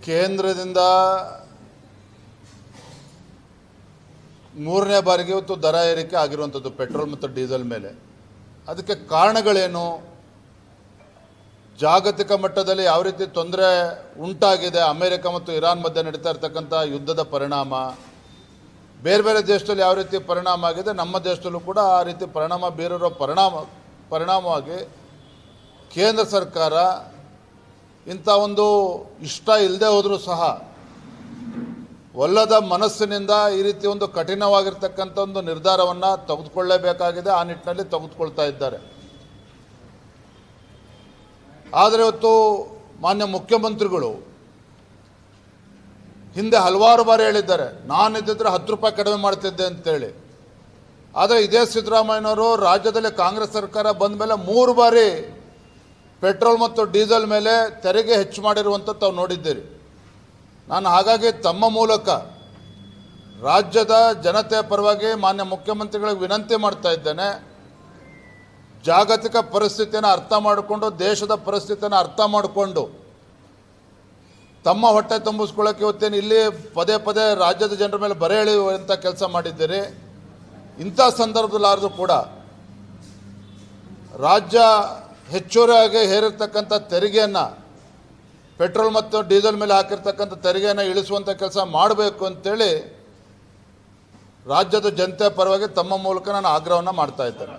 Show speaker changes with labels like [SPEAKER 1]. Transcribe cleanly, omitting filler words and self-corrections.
[SPEAKER 1] ಕೇಂದ್ರದಿಂದ ಮೂರನೇ ಬಾರಿಗೆ ಇವತ್ತು ದರ ಏರಿಕೆ ಆಗಿರುವಂಥದ್ದು ಪೆಟ್ರೋಲ್ ಮತ್ತು ಡೀಸೆಲ್ ಮೇಲೆ. ಅದಕ್ಕೆ ಕಾರಣಗಳೇನು, ಜಾಗತಿಕ ಮಟ್ಟದಲ್ಲಿ ಯಾವ ರೀತಿ ತೊಂದರೆ ಉಂಟಾಗಿದೆ, ಅಮೆರಿಕ ಮತ್ತು ಇರಾನ್ ಮಧ್ಯೆ ನಡೀತಾ ಇರತಕ್ಕಂಥ ಯುದ್ಧದ ಪರಿಣಾಮ, ಬೇರೆ ಬೇರೆ ದೇಶದಲ್ಲಿ ಯಾವ ರೀತಿ ಪರಿಣಾಮ ಆಗಿದೆ, ನಮ್ಮ ದೇಶದಲ್ಲೂ ಕೂಡ ಆ ರೀತಿ ಪರಿಣಾಮ ಬೀರಿರೋ ಪರಿಣಾಮವಾಗಿ ಕೇಂದ್ರ ಸರ್ಕಾರ ಇಂಥ ಒಂದು ಇಷ್ಟ ಇಲ್ಲದೆ ಹೋದರೂ ಸಹ ಒಲ್ಲದ ಮನಸ್ಸಿನಿಂದ ಈ ರೀತಿ ಒಂದು ಕಠಿಣವಾಗಿರ್ತಕ್ಕಂಥ ಒಂದು ನಿರ್ಧಾರವನ್ನು ತೆಗೆದುಕೊಳ್ಳಲೇಬೇಕಾಗಿದೆ. ಆ ನಿಟ್ಟಿನಲ್ಲಿ ತೆಗೆದುಕೊಳ್ತಾ ಇದ್ದಾರೆ. ಆದರೆ ಇವತ್ತು ಮಾನ್ಯ ಮುಖ್ಯಮಂತ್ರಿಗಳು ಹಿಂದೆ ಹಲವಾರು ಬಾರಿ ಹೇಳಿದ್ದಾರೆ, ನಾನಿದ್ದಿದ್ರೆ 10 ರೂಪಾಯಿ ಕಡಿಮೆ ಮಾಡ್ತಿದ್ದೆ ಅಂತೇಳಿ. ಆದರೆ ಇದೇ ಸಿದ್ದರಾಮಯ್ಯನವರು ರಾಜ್ಯದಲ್ಲಿ ಕಾಂಗ್ರೆಸ್ ಸರ್ಕಾರ ಬಂದ ಮೇಲೆ 3 ಬಾರಿ ಪೆಟ್ರೋಲ್ ಮತ್ತು ಡೀಸೆಲ್ ಮೇಲೆ ತೆರಿಗೆ ಹೆಚ್ಚು ಮಾಡಿರುವಂಥದ್ದು ತಾವು ನೋಡಿದ್ದೀರಿ. ನಾನು ಹಾಗಾಗಿ ತಮ್ಮ ಮೂಲಕ ರಾಜ್ಯದ ಜನತೆಯ ಪರವಾಗಿ ಮಾನ್ಯ ಮುಖ್ಯಮಂತ್ರಿಗಳಿಗೆ ವಿನಂತಿ ಮಾಡ್ತಾ ಇದ್ದೇನೆ, ಜಾಗತಿಕ ಪರಿಸ್ಥಿತಿಯನ್ನು ಅರ್ಥ ಮಾಡಿಕೊಂಡು, ದೇಶದ ಪರಿಸ್ಥಿತಿಯನ್ನು ಅರ್ಥ ಮಾಡಿಕೊಂಡು ತಮ್ಮ ಹೊಟ್ಟೆ ತುಂಬಿಸ್ಕೊಳ್ಳೋಕೆ ಇವತ್ತೇನು ಇಲ್ಲಿ ಪದೇ ಪದೇ ರಾಜ್ಯದ ಜನರ ಮೇಲೆ ಬರೆ ಎಳೆಯುವಂಥ ಕೆಲಸ ಮಾಡಿದ್ದೀರಿ. ಇಂಥ ಸಂದರ್ಭದಲ್ಲಾದರೂ ಕೂಡ ರಾಜ್ಯ ಹೆಚ್ಚುವರಿಯಾಗಿ ಹೇರಿರ್ತಕ್ಕಂಥ ತೆರಿಗೆಯನ್ನು, ಪೆಟ್ರೋಲ್ ಮತ್ತು ಡೀಸೆಲ್ ಮೇಲೆ ಹಾಕಿರ್ತಕ್ಕಂಥ ತೆರಿಗೆಯನ್ನು ಇಳಿಸುವಂಥ ಕೆಲಸ ಮಾಡಬೇಕು ಅಂತೇಳಿ ರಾಜ್ಯದ ಜನತೆ ಪರವಾಗಿ ತಮ್ಮ ಮೂಲಕ ನಾನು ಆಗ್ರಹವನ್ನು ಮಾಡ್ತಾ ಇದ್ದೇನೆ.